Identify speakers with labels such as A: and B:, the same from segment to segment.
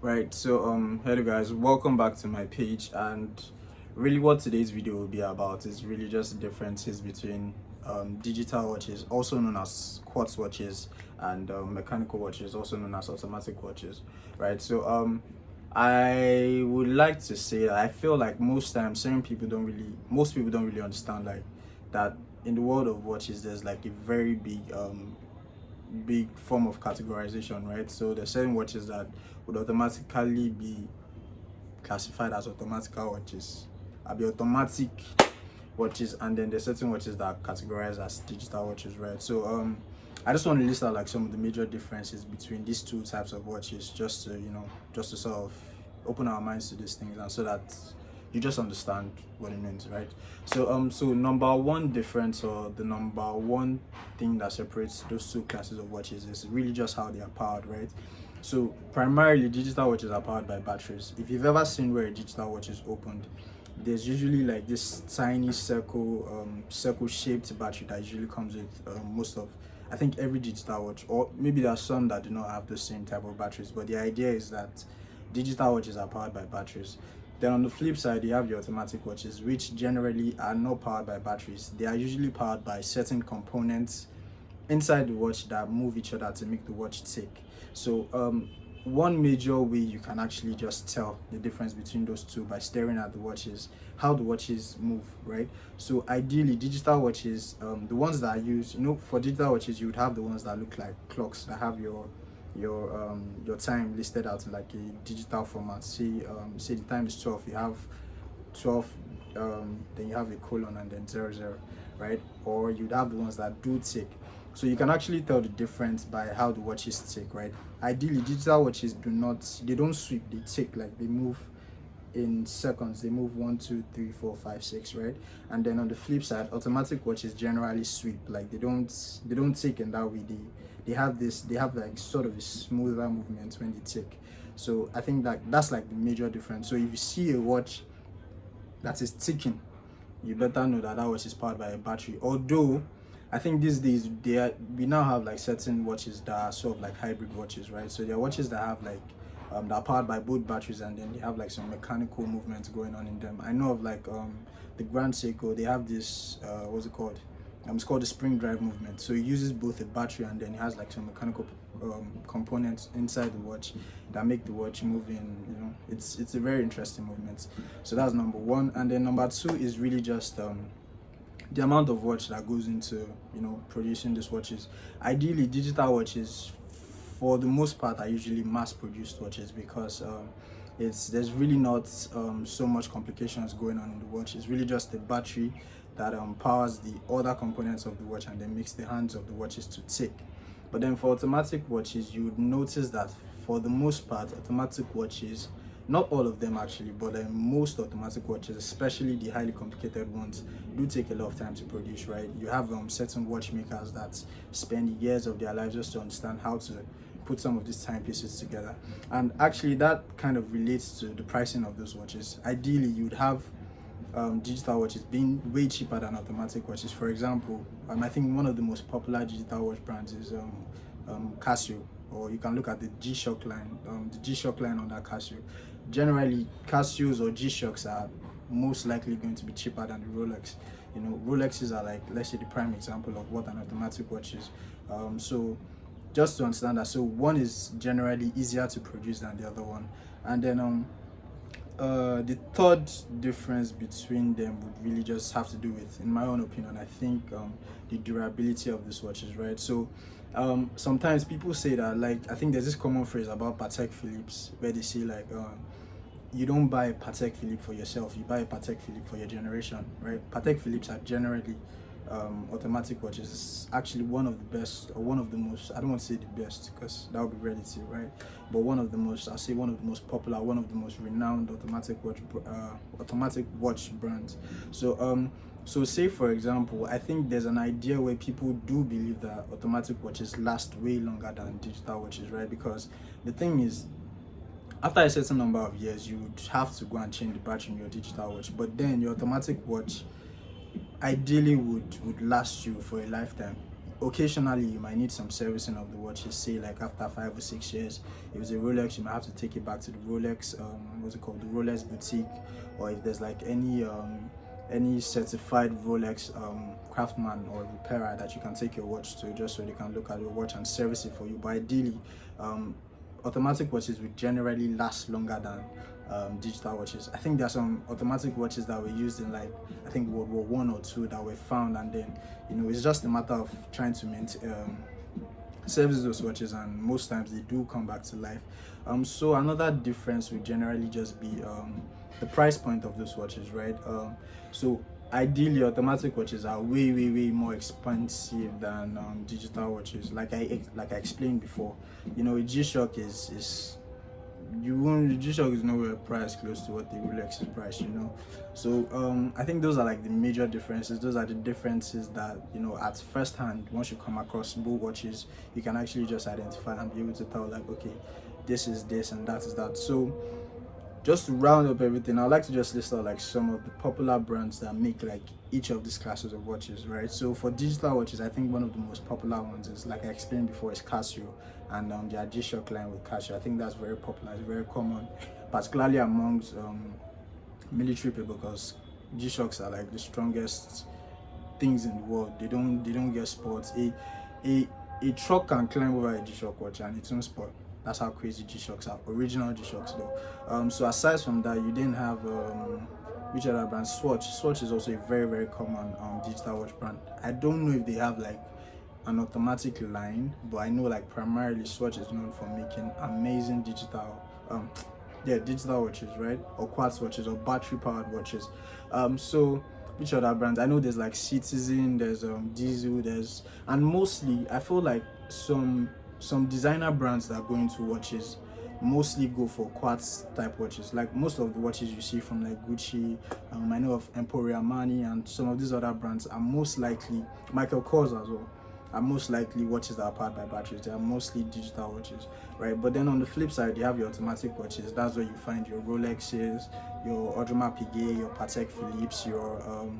A: Right, so hello guys, welcome back to my page. And really what today's video will be about is really just the differences between digital watches, also known as quartz watches, and mechanical watches, also known as automatic watches. Right, so I would like to say that I feel like most people don't really understand like that in the world of watches there's like a very big form of categorization, right? So there's certain watches that would automatically be classified as automatical watches, I'll be automatic watches, and then there's certain watches that are categorized as digital watches, right? So I just want to list out like some of the major differences between these two types of watches, just to just to sort of open our minds to these things, and so that you just understand what it means, right? So number one difference, or the number one thing that separates those two classes of watches, is really just how they are powered, right? So primarily digital watches are powered by batteries. If you've ever seen where a digital watch is opened, there's usually like this tiny circle shaped battery that usually comes with most of, I think, every digital watch, or maybe there are some that do not have the same type of batteries, but the idea is that digital watches are powered by batteries. Then on the flip side, you have your automatic watches, which generally are not powered by batteries. They are usually powered by certain components inside the watch that move each other to make the watch tick. So one major way you can actually just tell the difference between those two by staring at the watches, how the watches move, right? So ideally digital watches, the ones that I use, for digital watches you would have the ones that look like clocks, that have your time listed out in like a digital format. Say the time is 12, you have 12, then you have a colon and then 00, right? Or you'd have the ones that do tick. So you can actually tell the difference by how the watches tick, right? Ideally digital watches they don't sweep, they tick, like they move in seconds. They move 1 2 3 4 5 6, right? And then on the flip side, automatic watches generally sweep, like they don't tick in that way. They have like sort of a smoother movement when they tick. So I think that that's like the major difference. So if you see a watch that is ticking, you better know that that watch is powered by a battery. Although I think these days we now have like certain watches that are sort of like hybrid watches, right? So there are watches that have like that are powered by both batteries, and then they have like some mechanical movements going on in them. I know of like the Grand Seiko. They have this what's it called? It's called the spring drive movement. So it uses both a battery, and then it has like some mechanical components inside the watch that make the watch move in. It's a very interesting movement. So that's number one. And then number two is really just the amount of watch that goes into producing these watches. Ideally digital watches, for the most part, are usually mass produced watches, because there's really not so much complications going on in the watch. It's really just the battery that powers the other components of the watch, and then makes the hands of the watches to tick. But then for automatic watches, you would notice that for the most part, automatic watches, not all of them actually, but most automatic watches, especially the highly complicated ones, do take a lot of time to produce, right? You have certain watchmakers that spend years of their lives just to understand how to put some of these timepieces together. And actually that kind of relates to the pricing of those watches. Ideally you'd have digital watches being way cheaper than automatic watches. For example, I think one of the most popular digital watch brands is Casio, or you can look at the G-Shock line, the G-Shock line on that Casio. Generally, Casios or G-Shocks are most likely going to be cheaper than the Rolex. Rolexes are like, let's say, the prime example of what an automatic watch is. So just to understand that, so one is generally easier to produce than the other one. And then the third difference between them would really just have to do with, in my own opinion, I think the durability of these watches, right? So sometimes people say that, like, I think there's this common phrase about Patek Philippe, where they say like you don't buy a Patek Philippe for yourself, you buy a Patek Philippe for your generation, right? Patek Philippes are generally automatic watches. Is actually one of the best, or one of the most, I don't want to say the best because that would be relative, right? But one of the most, I'll say one of the most popular, one of the most renowned automatic watch brands. So say for example, I think there's an idea where people do believe that automatic watches last way longer than digital watches, right? Because the thing is, after a certain number of years, you would have to go and change the battery in your digital watch, but then your automatic watch ideally would last you for a lifetime. occasionally you might need some servicing of the watches, say like after 5 or 6 years. If it's a Rolex, you might have to take it back to the Rolex, what's it called, the Rolex boutique, or if there's like any certified Rolex craftsman or repairer that you can take your watch to, just so they can look at your watch and service it for you. But ideally, automatic watches would generally last longer than digital watches. I think there are some automatic watches that were used in, like, I think World War One or two, that were found, and then, you know, it's just a matter of trying to maintain service those watches, and most times they do come back to life. So another difference would generally just be the price point of those watches, right? So ideally, automatic watches are way more expensive than digital watches. Like I explained before, you know, a G-Shock is G-Shock is nowhere priced close to what the Rolex is priced, you know. So I think those are like the major differences. Those are the differences that, you know, at first hand, once you come across both watches, you can actually just identify and be able to tell, like, okay, this is this and that is that. So just to round up everything, I'd like to just list out like some of the popular brands that make like each of these classes of watches, right? So for digital watches, I think one of the most popular ones is, like I explained before, is Casio, and their G-Shock line with Casio. I think that's very popular, it's very common, particularly amongst military people, because G-Shocks are like the strongest things in the world. They don't get spots. A truck can climb over a G-Shock watch and it won't spot. That's how crazy G-Shocks are, original G-Shocks though. So aside from that, you then have which other brand? Swatch is also a very common digital watch brand. I don't know if they have like an automatic line, but I know like primarily Swatch is known for making amazing digital digital watches, right? Or quartz watches, or battery powered watches. So which other brands? I know there's like Citizen, there's Diesel, and mostly I feel like some designer brands that go into watches mostly go for quartz type watches. Like most of the watches you see from like Gucci, I know of Emporio Armani, and some of these other brands are most likely, Michael Kors as well, are most likely watches that are powered by batteries. They are mostly digital watches, right? But then on the flip side, you have your automatic watches. That's where you find your Rolexes, your Audemars Piguet, your Patek Philippe, your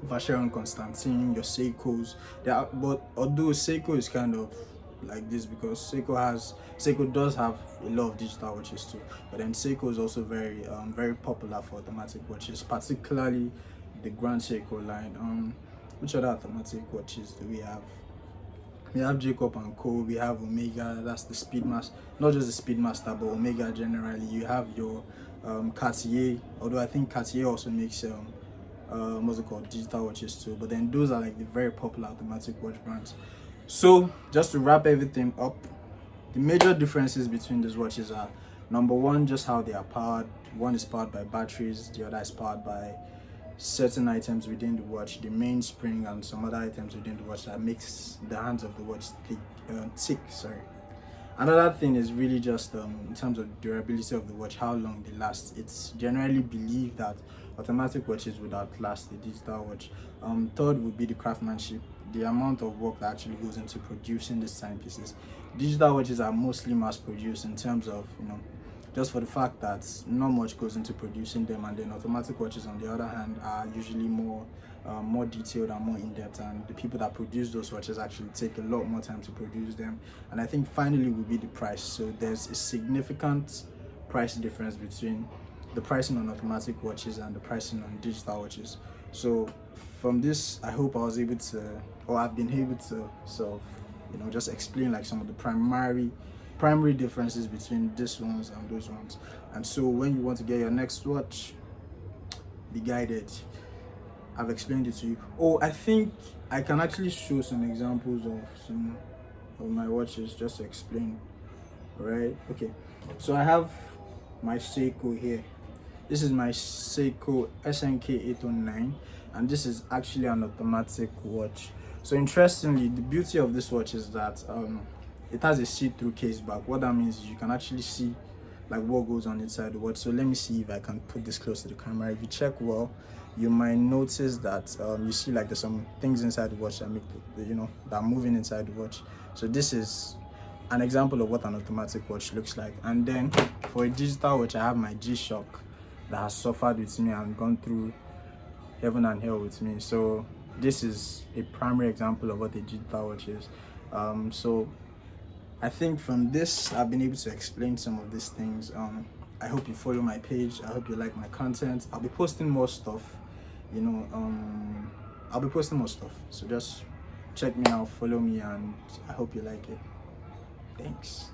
A: Vacheron Constantin, your Seikos. But although Seiko is kind of like this, because Seiko does have a lot of digital watches too, but then Seiko is also very popular for automatic watches, particularly the Grand Seiko line. Which other automatic watches do we have? We have Jacob and Co. We have Omega, that's the Speedmaster, not just the Speedmaster, but Omega generally. You have your Cartier, although I think Cartier also makes what's it called, digital watches too. But then those are like the very popular automatic watch brands. So just to wrap everything up, the major differences between these watches are, number one, just how they are powered. One is powered by batteries, the other is powered by certain items within the watch, the mainspring and some other items within the watch that makes the hands of the watch tick. Another thing is really just in terms of durability of the watch, how long they last. It's generally believed that automatic watches would outlast the digital watch. Third would be the craftsmanship, the amount of work that actually goes into producing these timepieces. Digital watches are mostly mass produced in terms of, you know, just for the fact that not much goes into producing them, and then automatic watches on the other hand are usually more detailed and more in-depth, and the people that produce those watches actually take a lot more time to produce them. And I think finally will be the price. So there's a significant price difference between the pricing on automatic watches and the pricing on digital watches. So from this, I hope I was able to, or I've been able to sort of, you know, just explain like some of the primary differences between these ones and those ones. And so when you want to get your next watch, be guided. I've explained it to you. Oh, I think I can actually show some examples of some of my watches just to explain. Right? Okay. So I have my Seiko here. This is my Seiko SNK 809, and this is actually an automatic watch. So interestingly, the beauty of this watch is that it has a see-through case back. What that means is you can actually see like what goes on inside the watch. So let me see if I can put this close to the camera. If you check well, you might notice that you see like there's some things inside the watch that make that are moving inside the watch. So this is an example of what an automatic watch looks like. And then for a digital watch, I have my G-Shock that has suffered with me and gone through heaven and hell with me. So this is a primary example of what a digital watch is. So I think from this I've been able to explain some of these things. I hope you follow my page. I hope you like my content. I'll be posting more stuff, you know. I'll be posting more stuff, so just check me out, follow me, and I hope you like it. Thanks.